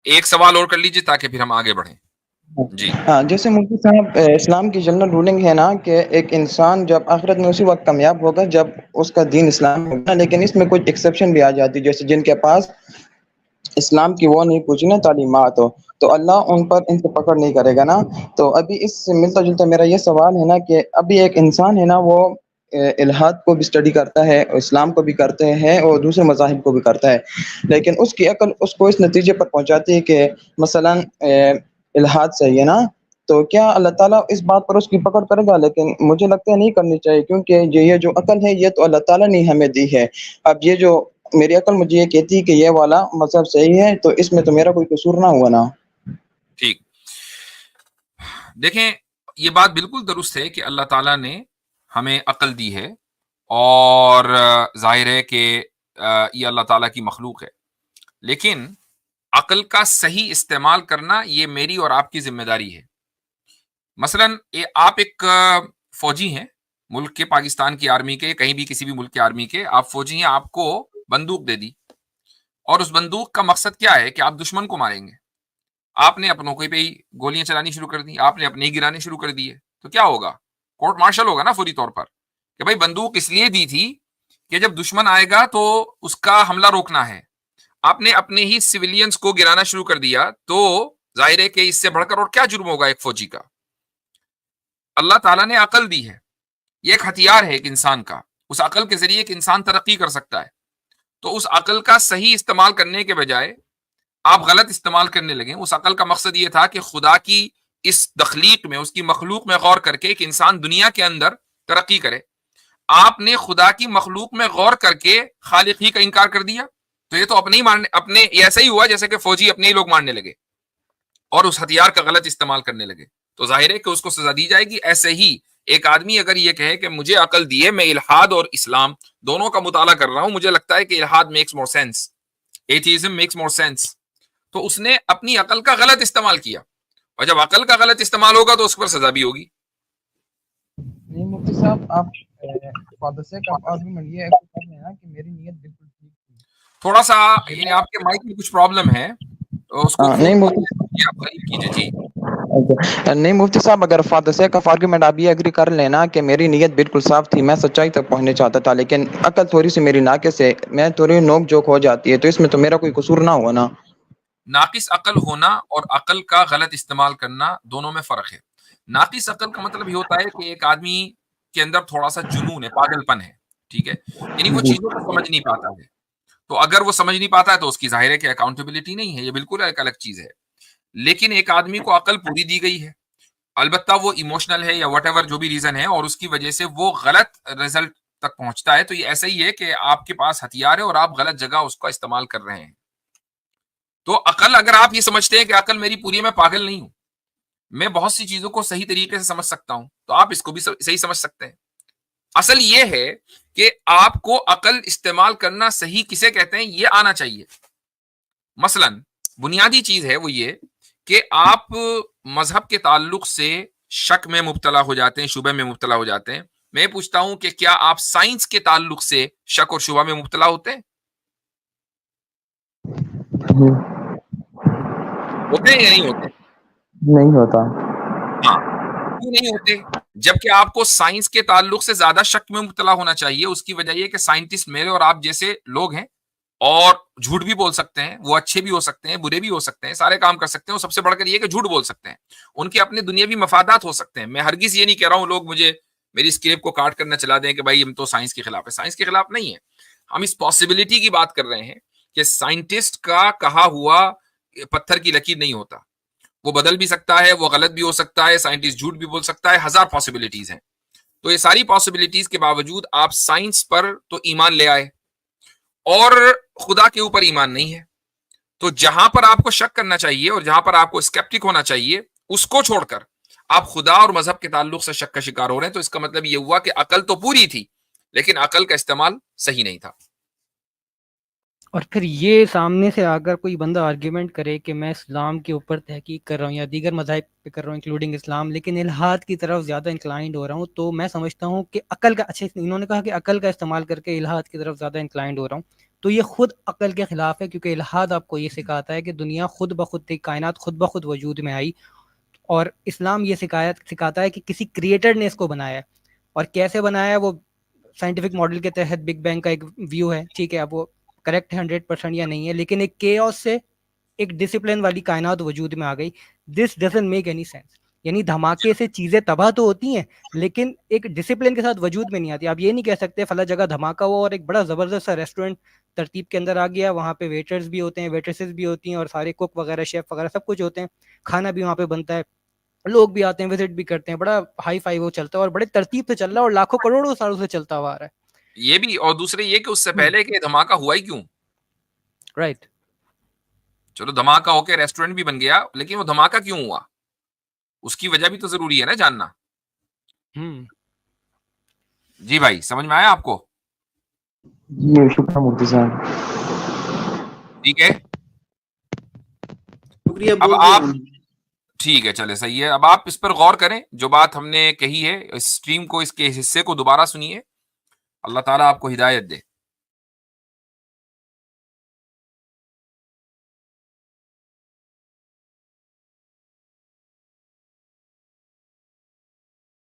ایک سوال اور کر لیجیے تاکہ پھر ہم آگے بڑھیں. جی ہاں، جیسے مفتی صاحب اسلام کی جنرل رولنگ ہے نا کہ ایک انسان جب آخرت میں اسی وقت کامیاب ہوگا جب اس کا دین اسلام ہوگا، لیکن اس میں کچھ ایکسیپشن بھی آ جاتی، جیسے جن کے پاس اسلام کی وہ نہیں پوچھی نا تعلیمات ہو تو اللہ ان پر ان سے پکڑ نہیں کرے گا نا. تو ابھی اس سے ملتا جلتا میرا یہ سوال ہے نا کہ ابھی ایک انسان ہے نا وہ الحاد کو بھی اسٹڈی کرتا ہے، اسلام کو بھی کرتے ہیں اور دوسرے مذاہب کو بھی کرتا ہے، لیکن اس کی عقل اس کو اس نتیجے پر پہنچاتی ہے کہ مثلا الحاد صحیح ہے نا، تو کیا اللہ تعالیٰ اس بات پر اس کی پکڑ کرے گا؟ لیکن مجھے لگتا ہے نہیں کرنی چاہیے، کیونکہ یہ جو عقل ہے یہ تو اللہ تعالیٰ نے ہمیں دی ہے. اب یہ جو میری عقل مجھے یہ کہتی ہے کہ یہ والا مذہب صحیح ہے، تو اس میں تو میرا کوئی قصور نہ ہوا نا. ٹھیک. دیکھیں یہ بات بالکل درست ہے کہ اللہ تعالیٰ نے ہمیں عقل دی ہے اور ظاہر ہے کہ یہ اللہ تعالیٰ کی مخلوق ہے، لیکن عقل کا صحیح استعمال کرنا یہ میری اور آپ کی ذمہ داری ہے. مثلا آپ ایک فوجی ہیں ملک کے، پاکستان کی آرمی کے، کہیں بھی کسی بھی ملک کی آرمی کے آپ فوجی ہیں، آپ کو بندوق دے دی اور اس بندوق کا مقصد کیا ہے کہ آپ دشمن کو ماریں گے. آپ نے اپنوں کو پہ ہی گولیاں چلانی شروع کر دی، آپ نے اپنے ہی گرانے شروع کر دیے، تو کیا ہوگا؟ کورٹ مارشل ہوگا نا فوری طور پر کہ بھائی بندوق اس لیے دی تھی کہ جب دشمن آئے گا تو اس کا حملہ روکنا ہے. آپ نے اپنے ہی سویلینز کو گرانا شروع کر دیا، تو ظاہر ہے کہ اس سے بڑھ کر اور کیا جرم ہوگا ایک فوجی کا. اللہ تعالیٰ نے عقل دی ہے، یہ ایک ہتھیار ہے ایک انسان کا، اس عقل کے ذریعے ایک انسان ترقی کر سکتا ہے. تو اس عقل کا صحیح استعمال کرنے کے بجائے آپ غلط استعمال کرنے لگے. اس عقل کا مقصد یہ تھا کہ خدا کی اس تخلیق میں، اس کی مخلوق میں غور کر کے ایک انسان دنیا کے اندر ترقی کرے. آپ نے خدا کی مخلوق میں غور کر کے خالق ہی کا انکار کر دیا، تو یہ تو اپنے ہی مارنے، اپنے ایسا ہی ہوا جیسے کہ فوجی اپنے ہی لوگ مارنے لگے اور اس ہتھیار کا غلط استعمال کرنے لگے. تو ظاہر ہے کہ اس کو سزا دی جائے گی. ایسے ہی ایک آدمی اگر یہ کہے کہ مجھے عقل دیے، میں الحاد اور اسلام دونوں کا مطالعہ کر رہا ہوں، مجھے لگتا ہے کہ الحاد makes more sense, atheism makes more sense, تو اس نے اپنی عقل کا غلط استعمال کیا، اور جب عقل کا غلط استعمال ہوگا تو اس پر سزا بھی ہوگی. نہیں مفتی صاحب، آپ فادر سے کا آرگومنٹ یہ کر رہے ہیں نا کہ میری نیت بالکل ٹھیک تھی. تھوڑا سا یعنی آپ کے مائک میں کچھ پرابلم ہے، تو اس کو نہیں فون مفتی آپ قریب کیجیے. جی نہیں مفتی صاحب، اگر فادر سے کا آرگومنٹ آپ یہ اگری کر لینا کہ میری نیت بالکل صاف تھی، میں سچائی تک پہنچنا چاہتا تھا، لیکن عقل تھوڑی سی میری ناقص ہے، میں تھوڑی نوک جھوک ہو جاتی ہے، تو اس میں تو میرا کوئی قصور نہ ہوا نا. ناقص عقل ہونا اور عقل کا غلط استعمال کرنا دونوں میں فرق ہے. ناقص عقل کا مطلب یہ ہوتا ہے کہ ایک آدمی کے اندر تھوڑا سا جنون ہے، پاگل پن ہے، ٹھیک ہے، یعنی وہ چیزوں کو سمجھ نہیں پاتا ہے. تو اگر وہ سمجھ نہیں پاتا ہے تو اس کی ظاہر ہے کہ اکاؤنٹیبلٹی نہیں ہے، یہ بالکل ایک الگ چیز ہے. لیکن ایک آدمی کو عقل پوری دی گئی ہے، البتہ وہ ایموشنل ہے یا واٹ ایور جو بھی ریزن ہے، اور اس کی وجہ سے وہ غلط رزلٹ تک پہنچتا ہے، تو یہ ایسا ہی ہے کہ آپ کے پاس ہتھیار ہے اور آپ غلط جگہ اس کا استعمال کر رہے ہیں. تو عقل، اگر آپ یہ سمجھتے ہیں کہ عقل میری پوری ہے، میں پاگل نہیں ہوں، میں بہت سی چیزوں کو صحیح طریقے سے سمجھ سکتا ہوں، تو آپ اس کو بھی صحیح سمجھ سکتے ہیں. اصل یہ ہے کہ آپ کو عقل استعمال کرنا صحیح کسے کہتے ہیں یہ آنا چاہیے. مثلا بنیادی چیز ہے وہ یہ کہ آپ مذہب کے تعلق سے شک میں مبتلا ہو جاتے ہیں، شبہ میں مبتلا ہو جاتے ہیں. میں پوچھتا ہوں کہ کیا آپ سائنس کے تعلق سے شک اور شبہ میں مبتلا ہوتے ہیں؟ ہوتے ہیں یا نہیں ہوتے؟ نہیں ہوتا. ہاں، کیوں نہیں ہوتے؟ جبکہ آپ کو سائنس کے تعلق سے زیادہ شک میں مبتلا ہونا چاہیے. اس کی وجہ یہ کہ سائنٹسٹ میرے اور آپ جیسے لوگ ہیں، اور جھوٹ بھی بول سکتے ہیں، وہ اچھے بھی ہو سکتے ہیں، برے بھی ہو سکتے ہیں، سارے کام کر سکتے ہیں، اور سب سے بڑھ کر یہ کہ جھوٹ بول سکتے ہیں. ان کے اپنے دنیاوی مفادات ہو سکتے ہیں. میں ہرگز یہ نہیں کہہ رہا ہوں لوگ مجھے میری اسکرپٹ کو کاٹ کرنا چلا دیں کہ بھائی ہم تو سائنس کے خلاف ہے. سائنس کے خلاف نہیں ہے، ہم اس پاسبلٹی کی بات کر رہے ہیں کہ سائنٹسٹ کا کہا ہوا پتھر کی لکیر نہیں ہوتا، وہ بدل بھی سکتا ہے، وہ غلط بھی ہو سکتا ہے، سائنٹسٹ جھوٹ بھی بول سکتا ہے، ہزار پاسبلٹیز ہیں. تو یہ ساری پاسبلٹیز کے باوجود آپ سائنس پر تو ایمان لے آئے اور خدا کے اوپر ایمان نہیں ہے. تو جہاں پر آپ کو شک کرنا چاہیے اور جہاں پر آپ کو اسکیپٹک ہونا چاہیے، اس کو چھوڑ کر آپ خدا اور مذہب کے تعلق سے شک کا شکار ہو رہے ہیں. تو اس کا مطلب یہ ہوا کہ عقل تو پوری تھی لیکن عقل کا استعمال صحیح نہیں تھا. اور پھر یہ سامنے سے اگر کوئی بندہ آرگیومنٹ کرے کہ میں اسلام کے اوپر تحقیق کر رہا ہوں یا دیگر مذاہب پہ کر رہا ہوں انکلوڈنگ اسلام، لیکن الحاد کی طرف زیادہ انکلائنڈ ہو رہا ہوں، تو میں سمجھتا ہوں کہ عقل کا، اچھا انہوں نے کہا کہ عقل کا استعمال کر کے الحاد کی طرف زیادہ انکلائنڈ ہو رہا ہوں، تو یہ خود عقل کے خلاف ہے، کیونکہ الحاد آپ کو یہ سکھاتا ہے کہ دنیا خود بخود تھی، کائنات خود بخود وجود میں آئی، اور اسلام یہ سکھاتا ہے کہ کسی کریٹر نے اس کو بنایا ہے، اور کیسے بنایا ہے وہ سائنٹیفک ماڈل کے تحت بگ بینگ کا ایک ویو ہے، ٹھیک ہے، اب وہ کریکٹ ہے 100% یا نہیں ہے، لیکن ایک کیوس سے ایک ڈسپلن والی کائنات وجود میں آ گئی. This doesn't make any sense. یعنی دھماکے سے چیزیں تباہ تو ہوتی ہیں لیکن ایک ڈسپلن کے ساتھ وجود میں نہیں آتی. آپ یہ نہیں کہہ سکتے فلاں جگہ دھماکہ ہوا اور ایک بڑا زبردست سا ریسٹورینٹ ترتیب کے اندر آ گیا، وہاں پہ ویٹرز بھی ہوتے ہیں، ویٹریسز بھی ہوتی ہیں، اور سارے کوک وغیرہ شیف وغیرہ سب کچھ ہوتے ہیں، کھانا بھی وہاں پہ بنتا ہے، لوگ بھی آتے ہیں، وزٹ بھی کرتے ہیں، بڑا ہائی فائی وہ چلتا ہے اور بڑے ترتیب سے چل رہا ہے اور لاکھوں کروڑوں سالوں سے چلتا ہوا آ رہا ہے. یہ بھی، اور دوسرے یہ کہ اس سے پہلے کہ دھماکہ ہوا ہی کیوں. رائٹ. چلو دھماکہ ہو کے ریسٹورینٹ بھی بن گیا، لیکن وہ دھماکہ کیوں ہوا اس کی وجہ بھی تو ضروری ہے نا جاننا. جی بھائی سمجھ میں آیا آپ کو؟ جی شکریہ مفتی صاحب. ٹھیک ہے، شکریہ اب بول آپ، دیں. ٹھیک ہے چلے صحیح ہے. اب آپ اس پر غور کریں جو بات ہم نے کہی ہے، اس اسٹریم کو، اس کے حصے کو دوبارہ سنیے. اللہ تعالیٰ آپ کو ہدایت دے.